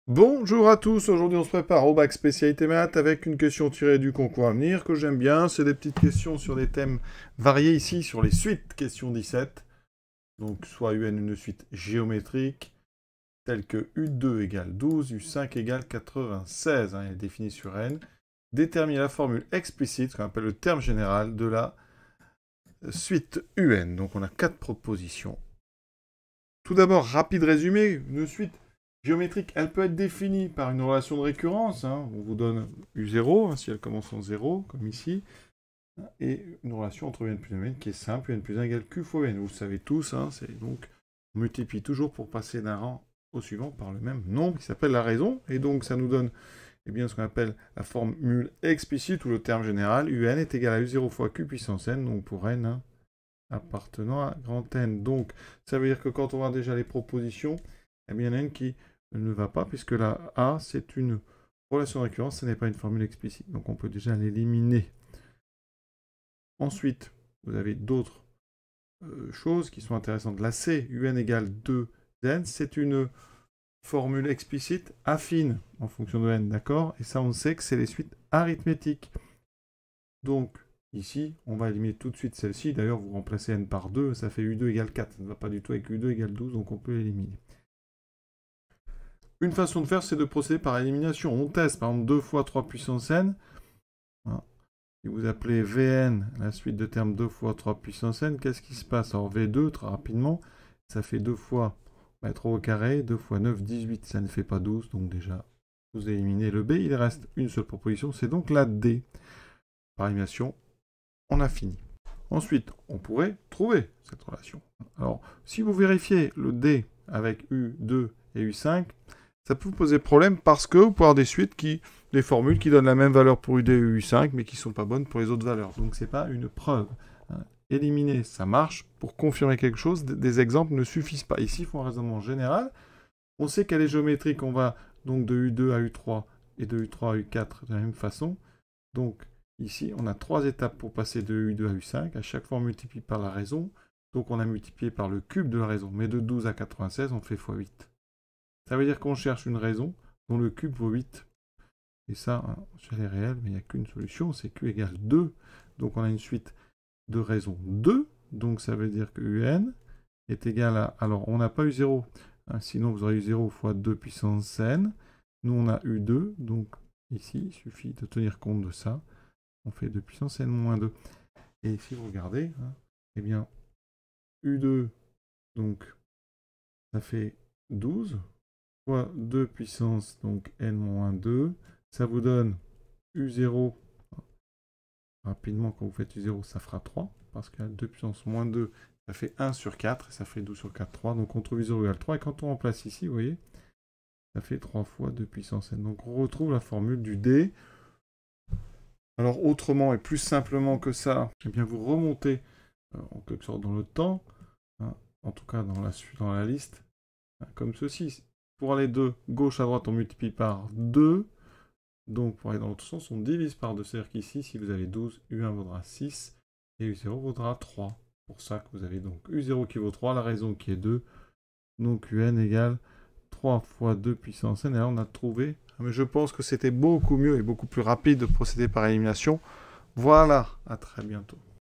Bonjour à tous, aujourd'hui on se prépare au bac spécialité maths avec une question tirée du concours à venir que j'aime bien. C'est des petites questions sur des thèmes variés ici, sur les suites, question 17. Donc soit UN une suite géométrique, telle que U2 égale 12, U5 égale 96, elle est définie sur N. Déterminer la formule explicite, ce qu'on appelle le terme général de la suite UN. Donc on a 4 propositions. Tout d'abord, rapide résumé, une suite géométrique, elle peut être définie par une relation de récurrence. On vous donne U0, si elle commence en 0, comme ici. Et une relation entre UN plus UN qui est simple, UN plus 1 égale Q fois UN. Vous le savez tous, c'est donc on multiplie toujours pour passer d'un rang au suivant par le même nombre qui s'appelle la raison. Et donc ça nous donne ce qu'on appelle la formule explicite ou le terme général. UN est égal à U0 fois Q puissance N, donc pour N appartenant à grand N. Donc ça veut dire que quand on voit déjà les propositions, il y en a une qui ne va pas, puisque la A, c'est une relation de récurrence, ce n'est pas une formule explicite. Donc on peut déjà l'éliminer. Ensuite, vous avez d'autres choses qui sont intéressantes. La C, UN égale 2N, c'est une formule explicite affine en fonction de N, d'accord? Et ça, on sait que c'est les suites arithmétiques. Donc, ici, on va éliminer tout de suite celle-ci. D'ailleurs, vous remplacez N par 2, ça fait U2 égale 4. Ça ne va pas du tout avec U2 égale 12, donc on peut l'éliminer. Une façon de faire, c'est de procéder par élimination. On teste, par exemple, 2 fois 3 puissance n. Si vous appelez Vn, la suite de termes 2 fois 3 puissance n, qu'est-ce qui se passe? Alors V2, très rapidement, ça fait 2 fois 3 au carré, 2 fois 9, 18, ça ne fait pas 12, donc déjà, vous éliminez le B. Il reste une seule proposition, c'est donc la D. Par élimination, on a fini. Ensuite, on pourrait trouver cette relation. Alors, si vous vérifiez le D avec U2 et U5, ça peut vous poser problème parce que vous pouvez avoir des formules qui donnent la même valeur pour UD et U5, mais qui ne sont pas bonnes pour les autres valeurs. Donc, ce n'est pas une preuve. Éliminer, ça marche. Pour confirmer quelque chose, des exemples ne suffisent pas. Ici, il faut un raisonnement général. On sait qu'elle est géométrique. On va donc de U2 à U3 et de U3 à U4 de la même façon. Donc, ici, on a 3 étapes pour passer de U2 à U5. À chaque fois, on multiplie par la raison. Donc, on a multiplié par le cube de la raison. Mais de 12 à 96, on fait x8. Ça veut dire qu'on cherche une raison dont le cube vaut 8. Et ça, chez les réels, mais il n'y a qu'une solution, c'est Q égale 2. Donc on a une suite de raisons 2. Donc ça veut dire que UN est égal à... Alors on n'a pas eu 0. Sinon vous aurez eu 0 fois 2 puissance n. Nous on a eu 2. Donc ici, il suffit de tenir compte de ça. On fait 2 puissance n moins 2. Et si vous regardez, eh bien, U2, donc ça fait 12. Fois 2 puissance, donc n-2, ça vous donne U0. Rapidement, quand vous faites U0, ça fera 3, parce que 2 puissance moins 2, ça fait 1 sur 4, et ça fait 12 sur 4, 3. Donc on trouve U0 égale 3, et quand on remplace ici, vous voyez, ça fait 3 fois 2 puissance n. Donc on retrouve la formule du D. Alors autrement et plus simplement que ça, eh bien vous remontez en quelque sorte dans le temps, en tout cas dans la liste, comme ceci. Pour aller de gauche à droite, on multiplie par 2. Donc, pour aller dans l'autre sens, on divise par 2. C'est-à-dire qu'ici, si vous avez 12, U1 vaudra 6 et U0 vaudra 3. Pour ça que vous avez donc U0 qui vaut 3, la raison qui est 2. Donc, UN égale 3 fois 2 puissance n. Et là, on a trouvé. Mais je pense que c'était beaucoup mieux et beaucoup plus rapide de procéder par élimination. Voilà, à très bientôt.